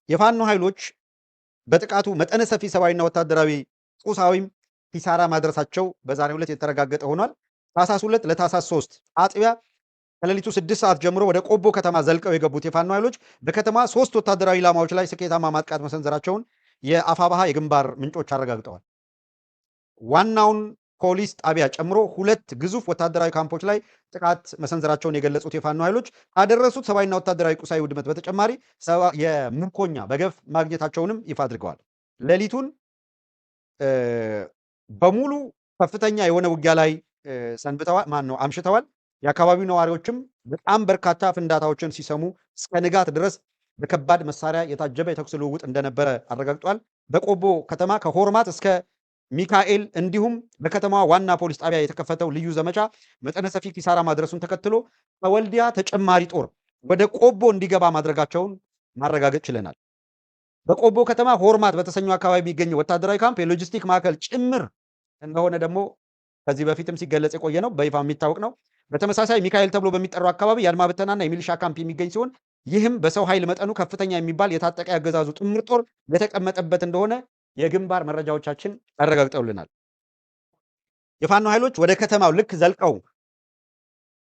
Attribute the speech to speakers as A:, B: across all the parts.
A: የፋኖ ኃይሎች በጥቃቱ መጠነ ሰፊ ሰብአዊና ወታደራዊ ቁሳዊም ኪሳራ ማድረሳቸው በዛሬው ዕለት የተረጋገጠ ሆኗል። ታህሳስ 2 ለታህሳስ 3 አጥቢያ ከሌሊቱ 6 ሰዓት ጀምሮ ወደ ቆቦ ከተማ ዘልቀው የገቡት የፋኖ ኃይሎች በከተማ 3 ወታደራዊ ኢላማዎች ላይ ስኬታማ ማጥቃት መሰንዘራቸውን የአፋባሃ የግንባር ምንጮች አረጋግጠዋል። ዋናውን ፖሊስ ጣቢያ ጨምሮ 2 ግዙፍ ወታደራዊ ካምፖች ላይ ጥቃት መሰንዘራቸውን የገለጹት የፋኖ ኃይሎች ካደረሱት ሰብአዊና ወታደራዊ ቁሳዊ ውድመት በተጨማሪ የምርኮኛ በገፍ ማግኘታቸውንም ይፋ አድርገዋል። ሌሊቱን በሙሉ ከፍተኛ የሆነ ውጊያ ላይ ሰንብተዋል፣ አምሽተዋል። የአካባቢው ነዋሪዎችም በጣም በርካታ ፍንዳታዎችን ሲሰሙ እስከ ንጋት ድረስ በከባድ መሳሪያ የታጀበ የተኩስ ልውውጥ እንደነበረ አረጋግጧል። በቆቦ ከተማ ከሆርማት እስከ ሚካኤል እንዲሁም በከተማዋ ዋና ፖሊስ ጣቢያ የተከፈተው ልዩ ዘመቻ መጠነ ሰፊ ኪሳራ ማድረሱን ተከትሎ ከወልዲያ ተጨማሪ ጦር ወደ ቆቦ እንዲገባ ማድረጋቸውን ማረጋገጥ ችለናል። በቆቦ ከተማ ሆርማት በተሰኘው አካባቢ የሚገኘው ወታደራዊ ካምፕ የሎጂስቲክ ማዕከል ጭምር እንደሆነ ደግሞ ከዚህ በፊትም ሲገለጽ የቆየ ነው፣ በይፋ የሚታወቅ ነው። በተመሳሳይ ሚካኤል ተብሎ በሚጠራው አካባቢ የአድማ ብተናና የሚሊሻ ካምፕ የሚገኝ ሲሆን ይህም በሰው ኃይል መጠኑ ከፍተኛ የሚባል የታጠቀ ያገዛዙ ጥምር ጦር የተቀመጠበት እንደሆነ የግንባር መረጃዎቻችን አረጋግጠውልናል። የፋኖ ኃይሎች ወደ ከተማው ልክ ዘልቀው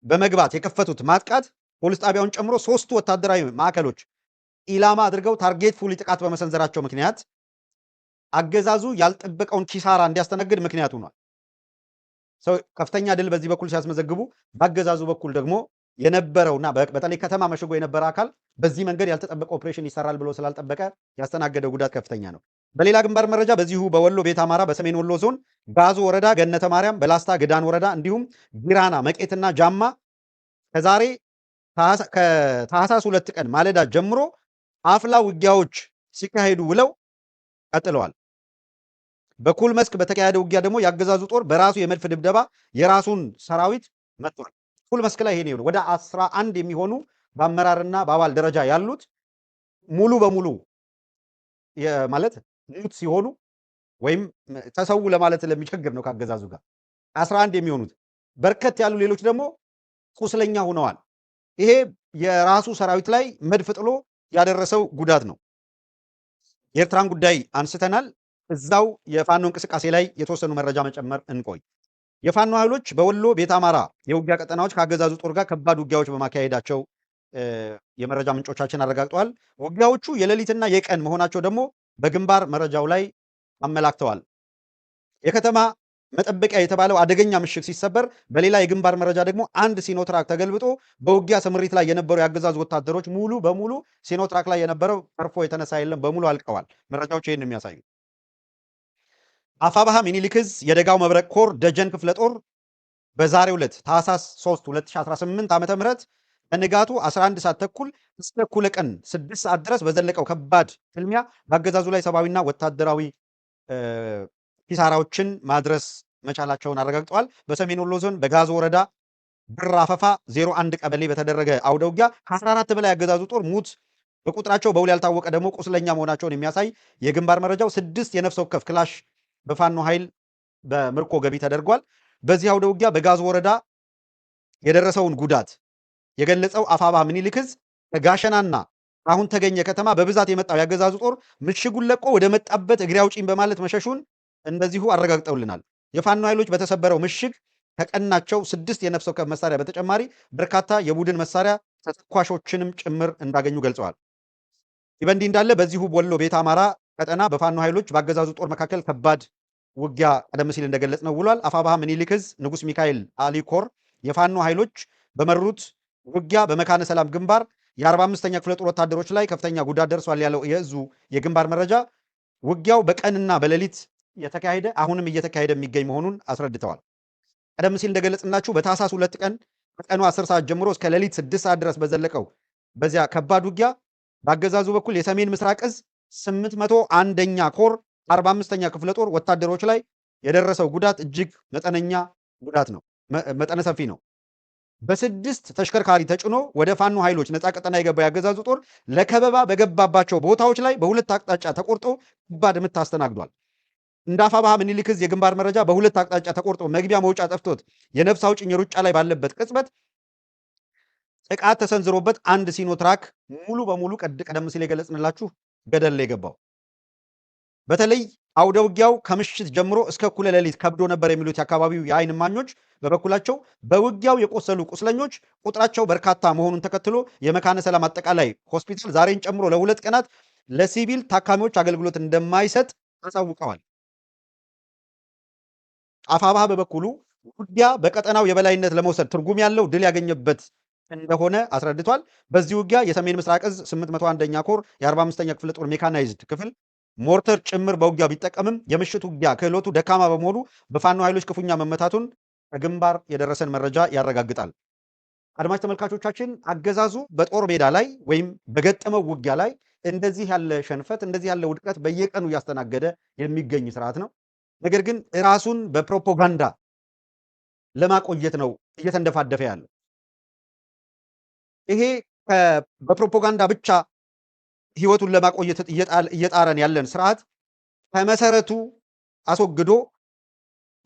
A: በመግባት የከፈቱት ማጥቃት ፖሊስ ጣቢያውን ጨምሮ 3ቱ ወታደራዊ ማዕከሎች ኢላማ አድርገው ታርጌት ፉሊ ጥቃት በመሰንዘራቸው ምክንያት አገዛዙ ያልጠበቀውን ኪሳራ እንዲያስተናግድ ምክንያት ሆኗል። ከፍተኛ ድል በዚህ በኩል ሲያስመዘግቡ፣ በአገዛዙ በኩል ደግሞ የነበረውና በተለይ ከተማ መሽጎ የነበረ አካል በዚህ መንገድ ያልተጠበቀ ኦፕሬሽን ይሰራል ብሎ ስላልጠበቀ ያስተናገደው ጉዳት ከፍተኛ ነው። በሌላ ግንባር መረጃ በዚሁ በወሎ ቤት አማራ በሰሜን ወሎ ዞን ጋዞ ወረዳ ገነተ ማርያም፣ በላስታ ግዳን ወረዳ እንዲሁም ጊራና መቄትና ጃማ ከዛሬ ከታህሳስ 2 ቀን ማለዳ ጀምሮ አፍላ ውጊያዎች ሲካሄዱ ውለው ቀጥለዋል። በኩል መስክ በተካሄደ ውጊያ ደግሞ ያገዛዙ ጦር በራሱ የመድፍ ድብደባ የራሱን ሰራዊት መጥቷል። ኩል መስክ ላይ ይሄን ወደ 11 የሚሆኑ በአመራርና በአባል ደረጃ ያሉት ሙሉ በሙሉ ማለት ሙት ሲሆኑ ወይም ተሰው ለማለት ለሚቸግር ነው። ካገዛዙ ጋር 11 የሚሆኑት በርከት ያሉ ሌሎች ደግሞ ቁስለኛ ሆነዋል። ይሄ የራሱ ሰራዊት ላይ መድፍ ጥሎ ያደረሰው ጉዳት ነው። የኤርትራን ጉዳይ አንስተናል። እዛው የፋኖ እንቅስቃሴ ላይ የተወሰኑ መረጃ መጨመር እንቆይ። የፋኖ ኃይሎች በወሎ ቤት አማራ የውጊያ ቀጠናዎች ከአገዛዙ ጦር ጋር ከባድ ውጊያዎች በማካሄዳቸው የመረጃ ምንጮቻችን አረጋግጠዋል። ውጊያዎቹ የሌሊትና የቀን መሆናቸው ደግሞ በግንባር መረጃው ላይ አመላክተዋል። የከተማ መጠበቂያ የተባለው አደገኛ ምሽግ ሲሰበር፣ በሌላ የግንባር መረጃ ደግሞ አንድ ሲኖትራክ ተገልብጦ በውጊያ ስምሪት ላይ የነበሩ የአገዛዙ ወታደሮች ሙሉ በሙሉ ሲኖትራክ ላይ የነበረው ተርፎ የተነሳ የለም፣ በሙሉ አልቀዋል። መረጃዎች ይህን የሚያሳዩ አፋባሃ ሚኒሊክ ዕዝ የደጋው መብረቅ ኮር ደጀን ክፍለ ጦር በዛሬው ዕለት ታህሳስ 3 2018 ዓ.ም ከንጋቱ 11 ሰዓት ተኩል እስከ እኩለ ቀን 6 ሰዓት ድረስ በዘለቀው ከባድ ፍልሚያ በአገዛዙ ላይ ሰብአዊና ወታደራዊ ኪሳራዎችን ማድረስ መቻላቸውን አረጋግጠዋል። በሰሜን ወሎ ዞን በጋዞ ወረዳ ብር አፈፋ 01 ቀበሌ በተደረገ አውደ ውጊያ ከ14 በላይ አገዛዙ ጦር ሙት፣ በቁጥራቸው በውል ያልታወቀ ደግሞ ቁስለኛ መሆናቸውን የሚያሳይ የግንባር መረጃው 6 የነፍስ ወከፍ ክላሽ በፋኖ ኃይል በምርኮ ገቢ ተደርጓል። በዚህ አውደ ውጊያ በጋዞ ወረዳ የደረሰውን ጉዳት የገለጸው አፋባሃ ሚኒሊክ ዕዝ ከጋሸናና አሁን ተገኘ ከተማ በብዛት የመጣው ያገዛዙ ጦር ምሽጉን ለቆ ወደ መጣበት እግሬ አውጪኝ በማለት መሸሹን እንደዚሁ አረጋግጠውልናል። የፋኖ ኃይሎች በተሰበረው ምሽግ ከቀናቸው 6 የነፍስ ወከፍ መሳሪያ በተጨማሪ በርካታ የቡድን መሳሪያ ተተኳሾችንም ጭምር እንዳገኙ ገልጸዋል። ይህ በእንዲህ እንዳለ በዚሁ ወሎ ቤት አማራ ቀጠና በፋኖ ኃይሎች በአገዛዙ ጦር መካከል ከባድ ውጊያ ቀደም ሲል እንደገለጽ ነው ውሏል። አፋባሃ ሚኒሊክ ዕዝ ንጉስ ሚካኤል አሊ ኮር የፋኖ ኃይሎች በመሩት ውጊያ በመካነ ሰላም ግንባር የ45ኛ ክፍለ ጦር ወታደሮች ላይ ከፍተኛ ጉዳት ደርሷል ያለው የእዙ የግንባር መረጃ ውጊያው በቀንና በሌሊት የተካሄደ አሁንም እየተካሄደ የሚገኝ መሆኑን አስረድተዋል። ቀደም ሲል እንደገለጽናችሁ በታህሳስ 2 ቀን ከቀኑ 10 ሰዓት ጀምሮ እስከ ሌሊት 6 ሰዓት ድረስ በዘለቀው በዚያ ከባድ ውጊያ በአገዛዙ በኩል የሰሜን ምስራቅ ዕዝ 801ኛ ኮር 45ኛ ክፍለ ጦር ወታደሮች ላይ የደረሰው ጉዳት እጅግ መጠነኛ ጉዳት ነው፣ መጠነ ሰፊ ነው። በ6 ተሽከርካሪ ተጭኖ ወደ ፋኖ ኃይሎች ነፃ ቀጠና የገባ ያገዛዙ ጦር ለከበባ በገባባቸው ቦታዎች ላይ በሁለት አቅጣጫ ተቆርጦ ከባድ ምት አስተናግዷል። እንደ አፋባሃ ሚኒሊክ ዕዝ የግንባር መረጃ በሁለት አቅጣጫ ተቆርጦ መግቢያ መውጫ ጠፍቶት የነፍስ አውጭኝ ሩጫ ላይ ባለበት ቅጽበት ጥቃት ተሰንዝሮበት አንድ ሲኖትራክ ሙሉ በሙሉ ቀደም ሲል የገለጽንላችሁ ገደል የገባው። በተለይ አውደ ውጊያው ከምሽት ጀምሮ እስከ እኩለ ሌሊት ከብዶ ነበር የሚሉት የአካባቢው የዓይን እማኞች በበኩላቸው በውጊያው የቆሰሉ ቁስለኞች ቁጥራቸው በርካታ መሆኑን ተከትሎ የመካነ ሰላም አጠቃላይ ሆስፒታል ዛሬን ጨምሮ ለ2 ቀናት ለሲቪል ታካሚዎች አገልግሎት እንደማይሰጥ አሳውቀዋል። አፋብኃ በበኩሉ ውጊያ በቀጠናው የበላይነት ለመውሰድ ትርጉም ያለው ድል ያገኘበት እንደሆነ አስረድቷል። በዚህ ውጊያ የሰሜን ምስራቅ እዝ 801ኛ ኮር የ45ኛ ክፍለ ጦር ሜካናይዝድ ክፍል ሞርተር ጭምር በውጊያው ቢጠቀምም የምሽት ውጊያ ክህሎቱ ደካማ በመሆኑ በፋኖ ኃይሎች ክፉኛ መመታቱን ከግንባር የደረሰን መረጃ ያረጋግጣል። አድማጭ ተመልካቾቻችን፣ አገዛዙ በጦር ሜዳ ላይ ወይም በገጠመው ውጊያ ላይ እንደዚህ ያለ ሸንፈት፣ እንደዚህ ያለ ውድቀት በየቀኑ እያስተናገደ የሚገኝ ስርዓት ነው። ነገር ግን ራሱን በፕሮፓጋንዳ ለማቆየት ነው እየተንደፋደፈ ያለው። ይሄ በፕሮፓጋንዳ ብቻ ህይወቱን ለማቆየት እየጣረን ያለን ስርዓት ከመሰረቱ አስወግዶ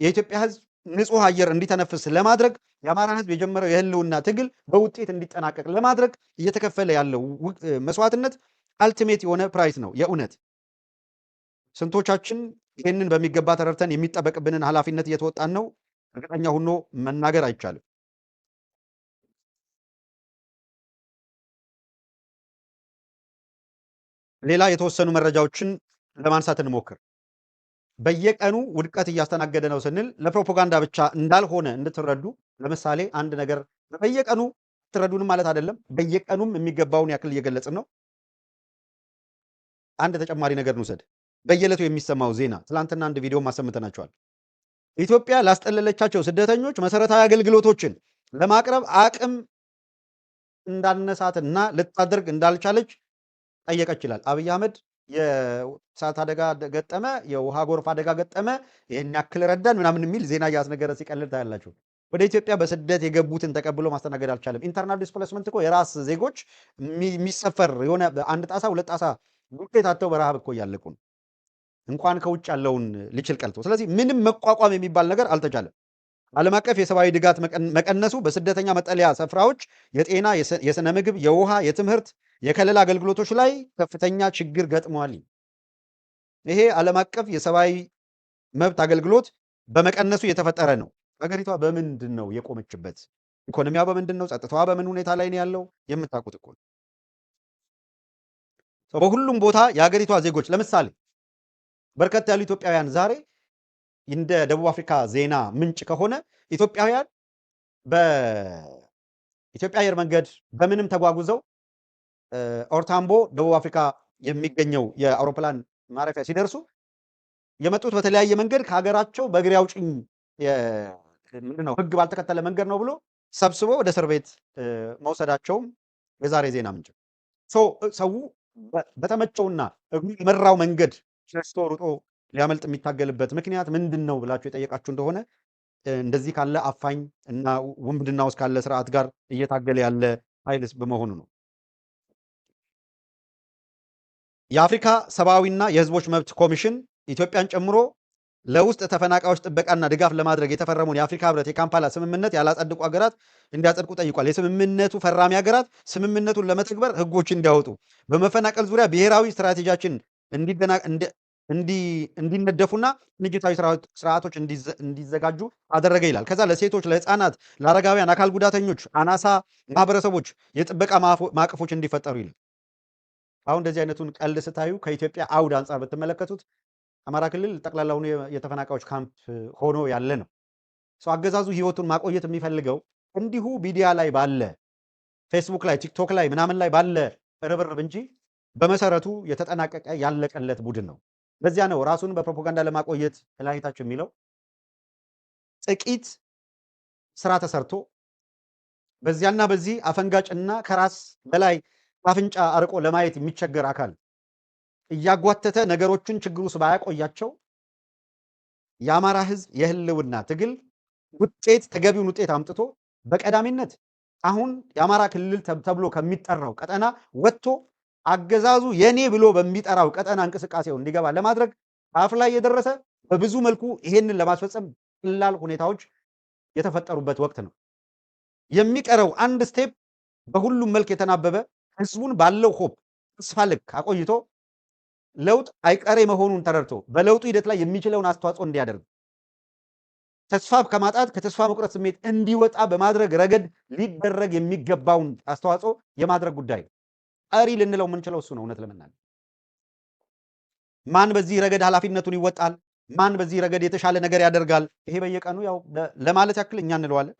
A: የኢትዮጵያ ህዝብ ንጹህ አየር እንዲተነፍስ ለማድረግ የአማራ ህዝብ የጀመረው የህልውና ትግል በውጤት እንዲጠናቀቅ ለማድረግ እየተከፈለ ያለው መስዋዕትነት አልቲሜት የሆነ ፕራይስ ነው። የእውነት ስንቶቻችን ይህንን በሚገባ ተረድተን የሚጠበቅብንን ኃላፊነት እየተወጣን ነው? እርግጠኛ ሆኖ መናገር አይቻልም። ሌላ የተወሰኑ መረጃዎችን ለማንሳት እንሞክር። በየቀኑ ውድቀት እያስተናገደ ነው ስንል ለፕሮፓጋንዳ ብቻ እንዳልሆነ እንድትረዱ፣ ለምሳሌ አንድ ነገር በየቀኑ ትረዱንም ማለት አይደለም፣ በየቀኑም የሚገባውን ያክል እየገለጽን ነው። አንድ ተጨማሪ ነገር እንውሰድ። በየዕለቱ የሚሰማው ዜና ትላንትና አንድ ቪዲዮ ማሰምተናቸዋል። ኢትዮጵያ ላስጠለለቻቸው ስደተኞች መሰረታዊ አገልግሎቶችን ለማቅረብ አቅም እንዳነሳትና ልታደርግ እንዳልቻለች ጠየቀች ይላል። አብይ አህመድ የእሳት አደጋ ገጠመ፣ የውሃ ጎርፍ አደጋ ገጠመ፣ ይህን ያክል ረዳን ምናምን የሚል ዜና እያስነገረ ሲቀልል ታያላችሁ። ወደ ኢትዮጵያ በስደት የገቡትን ተቀብሎ ማስተናገድ አልቻለም። ኢንተርናል ዲስፕሌስመንት እኮ የራስ ዜጎች የሚሰፈር የሆነ አንድ ጣሳ 2 ጣሳ ዱቄት አጥተው በረሃብ እኮ እያለቁ ነው፣ እንኳን ከውጭ ያለውን ሊችል ቀልቶ። ስለዚህ ምንም መቋቋም የሚባል ነገር አልተቻለም። ዓለም አቀፍ የሰብአዊ ድጋፍ መቀነሱ በስደተኛ መጠለያ ስፍራዎች የጤና፣ የስነ ምግብ፣ የውሃ፣ የትምህርት፣ የከለላ አገልግሎቶች ላይ ከፍተኛ ችግር ገጥሟል። ይሄ ዓለም አቀፍ የሰብአዊ መብት አገልግሎት በመቀነሱ የተፈጠረ ነው። ሀገሪቷ በምንድን ነው የቆመችበት? ኢኮኖሚዋ በምንድን ነው? ጸጥታዋ በምን ሁኔታ ላይ ነው ያለው? የምታውቁት እኮ ነው። በሁሉም ቦታ የሀገሪቷ ዜጎች ለምሳሌ በርከት ያሉ ኢትዮጵያውያን ዛሬ እንደ ደቡብ አፍሪካ ዜና ምንጭ ከሆነ ኢትዮጵያውያን በኢትዮጵያ አየር መንገድ በምንም ተጓጉዘው ኦርታምቦ ደቡብ አፍሪካ የሚገኘው የአውሮፕላን ማረፊያ ሲደርሱ የመጡት በተለያየ መንገድ ከሀገራቸው በእግሬ አውጭኝ ምንድነው ሕግ ባልተከተለ መንገድ ነው ብሎ ሰብስቦ ወደ እስር ቤት መውሰዳቸውም የዛሬ ዜና ምንጭ። ሰው በተመቸውና እግሩ የመራው መንገድ ሸሽቶ ሩጦ ሊያመልጥ የሚታገልበት ምክንያት ምንድን ነው ብላችሁ የጠየቃችሁ እንደሆነ እንደዚህ ካለ አፋኝ እና ውንብድና ውስጥ ካለ ስርዓት ጋር እየታገለ ያለ ኃይል በመሆኑ ነው። የአፍሪካ ሰብአዊና የህዝቦች መብት ኮሚሽን ኢትዮጵያን ጨምሮ ለውስጥ ተፈናቃዮች ጥበቃና ድጋፍ ለማድረግ የተፈረመውን የአፍሪካ ህብረት የካምፓላ ስምምነት ያላጸድቁ ሀገራት እንዲያጸድቁ ጠይቋል። የስምምነቱ ፈራሚ ሀገራት ስምምነቱን ለመተግበር ህጎች እንዲያወጡ፣ በመፈናቀል ዙሪያ ብሔራዊ ስትራቴጂያችን እንዲነደፉና ቅንጅታዊ ስርዓቶች እንዲዘጋጁ አደረገ ይላል። ከዛ ለሴቶች፣ ለህፃናት፣ ለአረጋውያን፣ አካል ጉዳተኞች፣ አናሳ ማህበረሰቦች የጥበቃ ማዕቀፎች እንዲፈጠሩ ይላል። አሁን እንደዚህ አይነቱን ቀልድ ስታዩ ከኢትዮጵያ አውድ አንጻር ብትመለከቱት አማራ ክልል ጠቅላላውን የተፈናቃዮች ካምፕ ሆኖ ያለ ነው። አገዛዙ ህይወቱን ማቆየት የሚፈልገው እንዲሁ ሚዲያ ላይ ባለ ፌስቡክ ላይ ቲክቶክ ላይ ምናምን ላይ ባለ ርብርብ እንጂ በመሰረቱ የተጠናቀቀ ያለቀለት ቡድን ነው። ለዚያ ነው ራሱን በፕሮፓጋንዳ ለማቆየት ላይታችሁ የሚለው። ጥቂት ስራ ተሰርቶ በዚያና በዚህ አፈንጋጭና ከራስ በላይ አፍንጫ አርቆ ለማየት የሚቸገር አካል እያጓተተ ነገሮችን ችግር ውስጥ ባያቆያቸው የአማራ ህዝብ የህልውና ትግል ውጤት ተገቢውን ውጤት አምጥቶ በቀዳሚነት አሁን የአማራ ክልል ተብሎ ከሚጠራው ቀጠና ወጥቶ አገዛዙ የኔ ብሎ በሚጠራው ቀጠና እንቅስቃሴው እንዲገባ ለማድረግ አፍ ላይ የደረሰ በብዙ መልኩ ይሄንን ለማስፈጸም ቀላል ሁኔታዎች የተፈጠሩበት ወቅት ነው። የሚቀረው አንድ ስቴፕ በሁሉም መልክ የተናበበ ህዝቡን ባለው ሆፕ ተስፋ ልክ አቆይቶ ለውጥ አይቀሬ መሆኑን ተረድቶ በለውጡ ሂደት ላይ የሚችለውን አስተዋጽኦ እንዲያደርግ ተስፋ ከማጣት ከተስፋ መቁረጥ ስሜት እንዲወጣ በማድረግ ረገድ ሊደረግ የሚገባውን አስተዋጽኦ የማድረግ ጉዳይ ነው። ቀሪ ልንለው የምንችለው እሱ ነው። እውነት ለመናገር ማን በዚህ ረገድ ኃላፊነቱን ይወጣል፣ ማን በዚህ ረገድ የተሻለ ነገር ያደርጋል፣ ይሄ በየቀኑ ያው ለማለት ያክል እኛ እንለዋለን፣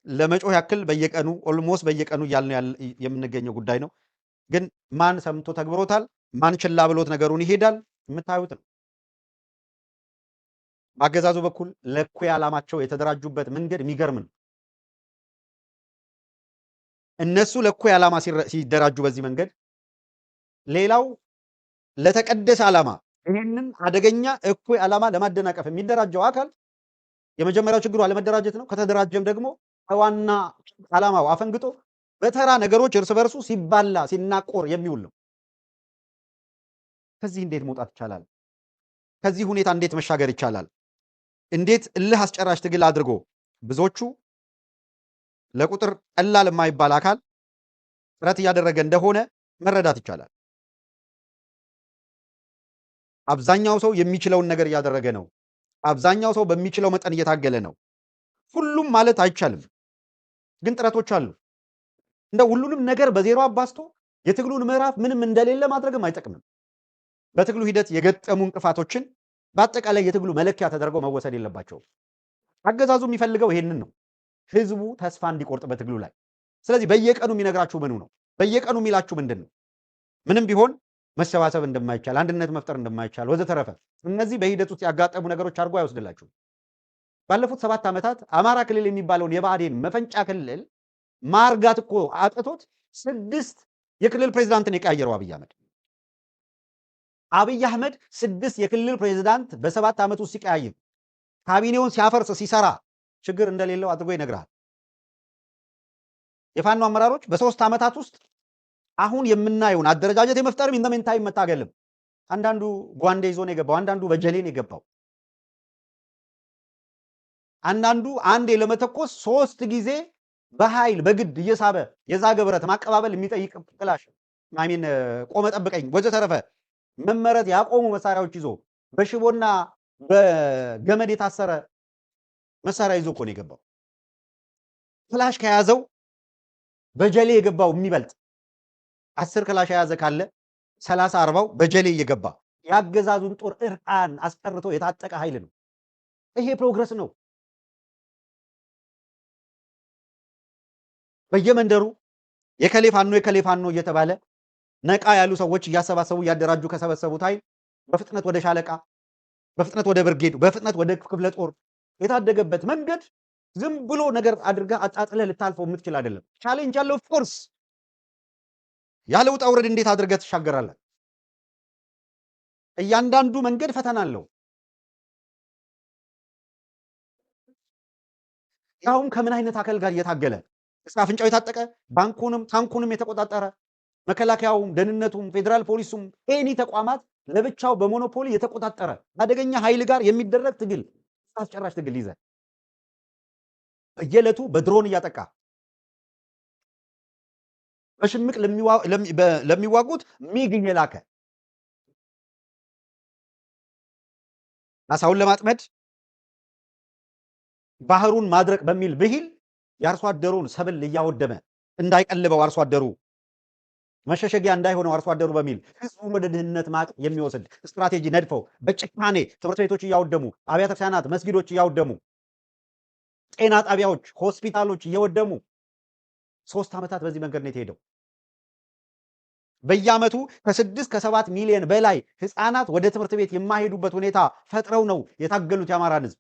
A: ለመጮህ ያክል በየቀኑ ኦልሞስት በየቀኑ እያልን የምንገኘው ጉዳይ ነው። ግን ማን ሰምቶ ተግብሮታል፣ ማን ችላ ብሎት ነገሩን ይሄዳል፣ የምታዩት ነው። በአገዛዙ በኩል ለእኩይ ዓላማቸው የተደራጁበት መንገድ የሚገርም ነው። እነሱ ለእኩይ ዓላማ ሲደራጁ በዚህ መንገድ ሌላው ለተቀደሰ ዓላማ ይህንን አደገኛ እኩይ ዓላማ ለማደናቀፍ የሚደራጀው አካል የመጀመሪያው ችግሩ አለመደራጀት ነው። ከተደራጀም ደግሞ ከዋና ዓላማው አፈንግጦ በተራ ነገሮች እርስ በርሱ ሲባላ ሲናቆር የሚውል ነው። ከዚህ እንዴት መውጣት ይቻላል? ከዚህ ሁኔታ እንዴት መሻገር ይቻላል? እንዴት እልህ አስጨራሽ ትግል አድርጎ ብዙዎቹ ለቁጥር ቀላል የማይባል አካል ጥረት እያደረገ እንደሆነ መረዳት ይቻላል። አብዛኛው ሰው የሚችለውን ነገር እያደረገ ነው። አብዛኛው ሰው በሚችለው መጠን እየታገለ ነው። ሁሉም ማለት አይቻልም፣ ግን ጥረቶች አሉ። እንደ ሁሉንም ነገር በዜሮ አባስቶ የትግሉን ምዕራፍ ምንም እንደሌለ ማድረግም አይጠቅምም። በትግሉ ሂደት የገጠሙ እንቅፋቶችን በአጠቃላይ የትግሉ መለኪያ ተደርገው መወሰድ የለባቸውም። አገዛዙ የሚፈልገው ይሄንን ነው፣ ህዝቡ ተስፋ እንዲቆርጥ በትግሉ ላይ። ስለዚህ በየቀኑ የሚነግራችሁ ምኑ ነው? በየቀኑ የሚላችሁ ምንድን ነው? ምንም ቢሆን መሰባሰብ እንደማይቻል፣ አንድነት መፍጠር እንደማይቻል ወዘተረፈ እነዚህ በሂደት ውስጥ ያጋጠሙ ነገሮች አድርጎ አይወስድላችሁም። ባለፉት 7 ዓመታት አማራ ክልል የሚባለውን የብአዴን መፈንጫ ክልል ማርጋት እኮ አቅቶት 6 የክልል ፕሬዝዳንትን የቀያየረው አብይ አህመድ 6 የክልል ፕሬዝዳንት በ7 ዓመት ውስጥ ሲቀያይር ካቢኔውን ሲያፈርስ ሲሰራ ችግር እንደሌለው አድርጎ ይነግራል። የፋኖ አመራሮች በ3 ዓመታት ውስጥ አሁን የምናየውን አደረጃጀት የመፍጠርም ኢንተሜንታይም መታገልም አንዳንዱ ጓንዴ ይዞ ነው የገባው፣ አንዳንዱ በጀሌ ነው የገባው፣ አንዳንዱ አንዴ ለመተኮስ 3 ጊዜ በኃይል በግድ እየሳበ የዛገ ብረት ማቀባበል የሚጠይቅ ክላሽ ማሚን ቆመ ጠብቀኝ ወዘተረፈ መመረት ያቆሙ መሳሪያዎች ይዞ በሽቦና በገመድ የታሰረ መሳሪያ ይዞ እኮ ነው የገባው። ክላሽ ከያዘው በጀሌ የገባው የሚበልጥ 10 ክላሽ የያዘ ካለ 30 40 በጀሌ እየገባ ያገዛዙን ጦር እርቃን አስቀርቶ የታጠቀ ኃይል ነው። ይሄ ፕሮግረስ ነው። በየመንደሩ የከሌ ፋኖ እየተባለ ነቃ ያሉ ሰዎች እያሰባሰቡ እያደራጁ ከሰበሰቡት ኃይል በፍጥነት ወደ ሻለቃ፣ በፍጥነት ወደ ብርጌድ፣ በፍጥነት ወደ ክፍለ ጦር የታደገበት መንገድ ዝም ብሎ ነገር አድርገህ አጣጥለህ ልታልፈው የምትችል አይደለም። ቻሌንጅ ያለው ፎርስ ያለ ውጣ ውረድ እንዴት አድርገህ ትሻገራለህ? እያንዳንዱ መንገድ ፈተና አለው። ያውም ከምን አይነት አካል ጋር እየታገለ እስከ አፍንጫው የታጠቀ ባንኩንም ታንኩንም የተቆጣጠረ መከላከያውም፣ ደህንነቱም፣ ፌዴራል ፖሊሱም ኤኒ ተቋማት ለብቻው በሞኖፖሊ የተቆጣጠረ አደገኛ ኃይል ጋር የሚደረግ ትግል አስጨራሽ ትግል ይዘ በየዕለቱ በድሮን እያጠቃ በሽምቅ ለሚዋጉት ሚግ እየላከ አሳውን ለማጥመድ ባህሩን ማድረቅ በሚል ብሂል የአርሶ አደሩን ሰብል እያወደመ እንዳይቀልበው አርሶ አደሩ መሸሸጊያ እንዳይሆነው አርሶ አደሩ በሚል ህዝቡን ወደ ድህነት ማቅ የሚወስድ ስትራቴጂ ነድፈው በጭካኔ ትምህርት ቤቶች እያወደሙ፣ አብያተ ክርስቲያናት፣ መስጊዶች እያወደሙ፣ ጤና ጣቢያዎች፣ ሆስፒታሎች እየወደሙ 3 ዓመታት በዚህ መንገድ ነው የተሄደው። በየዓመቱ ከ6 ከ7 ሚሊዮን በላይ ህፃናት ወደ ትምህርት ቤት የማይሄዱበት ሁኔታ ፈጥረው ነው የታገሉት የአማራን ህዝብ።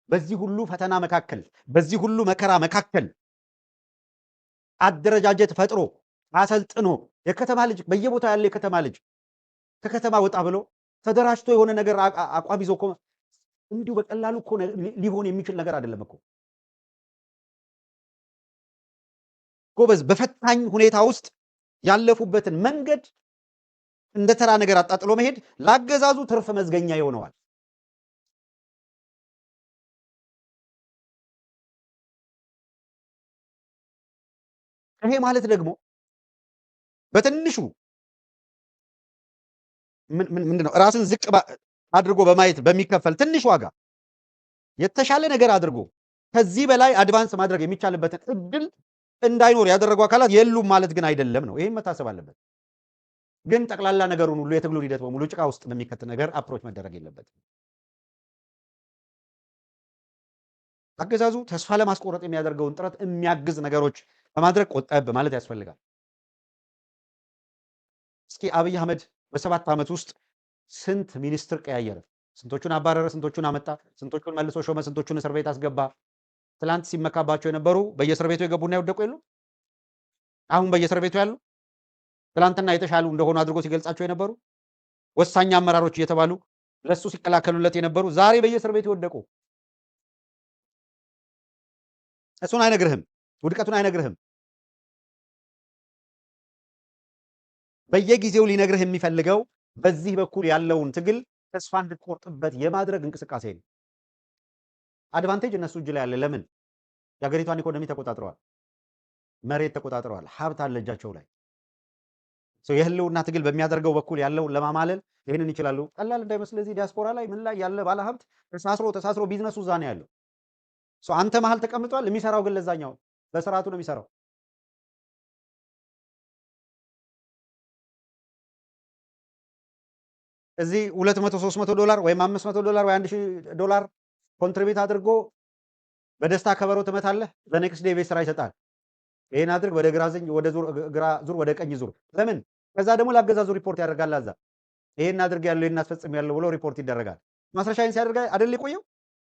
A: በዚህ ሁሉ ፈተና መካከል፣ በዚህ ሁሉ መከራ መካከል አደረጃጀት ፈጥሮ አሰልጥኖ የከተማ ልጅ በየቦታው ያለ የከተማ ልጅ ከከተማ ወጣ ብሎ ተደራጅቶ የሆነ ነገር አቋም ይዞ እኮ እንዲሁ በቀላሉ እኮ ሊሆን የሚችል ነገር አይደለም እኮ ጎበዝ። በፈታኝ ሁኔታ ውስጥ ያለፉበትን መንገድ እንደ ተራ ነገር አጣጥሎ መሄድ ላገዛዙ ትርፍ መዝገኛ ይሆነዋል። ይሄ ማለት ደግሞ በትንሹ ምንድነው ራስን ዝቅ አድርጎ በማየት በሚከፈል ትንሽ ዋጋ የተሻለ ነገር አድርጎ ከዚህ በላይ አድቫንስ ማድረግ የሚቻልበትን እድል እንዳይኖር ያደረጉ አካላት የሉም ማለት ግን አይደለም ነው። ይህም መታሰብ አለበት። ግን ጠቅላላ ነገሩን ሁሉ የትግሉን ሂደት በሙሉ ጭቃ ውስጥ በሚከት ነገር አፕሮች መደረግ የለበትም። አገዛዙ ተስፋ ለማስቆረጥ የሚያደርገውን ጥረት የሚያግዝ ነገሮች በማድረግ ቆጠብ ማለት ያስፈልጋል። እስኪ አብይ አህመድ በ7 ዓመት ውስጥ ስንት ሚኒስትር ቀያየረ? ስንቶቹን አባረረ? ስንቶቹን አመጣ? ስንቶቹን መልሶ ሾመ? ስንቶቹን እስር ቤት አስገባ? ትላንት ሲመካባቸው የነበሩ በየእስር ቤቱ የገቡና የወደቁ የሉ? አሁን በየእስር ቤቱ ያሉ ትላንትና የተሻሉ እንደሆኑ አድርጎ ሲገልጻቸው የነበሩ ወሳኝ አመራሮች እየተባሉ ለሱ ሲከላከሉለት የነበሩ ዛሬ በየእስር ቤቱ የወደቁ እሱን አይነግርህም፣ ውድቀቱን አይነግርህም። በየጊዜው ሊነግርህ የሚፈልገው በዚህ በኩል ያለውን ትግል ተስፋ እንድትቆርጥበት የማድረግ እንቅስቃሴ ነው። አድቫንቴጅ እነሱ እጅ ላይ ያለ። ለምን? የሀገሪቷን ኢኮኖሚ ተቆጣጥረዋል፣ መሬት ተቆጣጥረዋል፣ ሀብት አለ እጃቸው ላይ። የህልውና ትግል በሚያደርገው በኩል ያለው ለማማለል ይህንን ይችላሉ። ቀላል እንዳይመስል እዚህ ዲያስፖራ ላይ ምን ላይ ያለ ባለ ሀብት ተሳስሮ ቢዝነሱ እዛ ነው ያለው። አንተ መሀል ተቀምጧል። የሚሰራው ግን ለዛኛው በስርዓቱ ነው የሚሰራው። እዚህ 200 300 ዶላር ወይም 500 ዶላር ወይ $1000 ኮንትሪቢዩት አድርጎ በደስታ ከበሮ ትመታለህ። በኔክስት ዴይ ቤት ስራ ይሰጣል። ይሄን አድርግ፣ ወደ ግራ ዘኝ፣ ወደ ግራ ዙር፣ ወደ ቀኝ ዙር። ለምን? ከዛ ደግሞ ለአገዛዙ ሪፖርት ያደርጋል። አዛ ይሄን አድርግ ያለው ይሄን አስፈጽም ያለው ብሎ ሪፖርት ይደረጋል። ማስረሻ ይሄን ሲያደርግ አይደል የቆየው?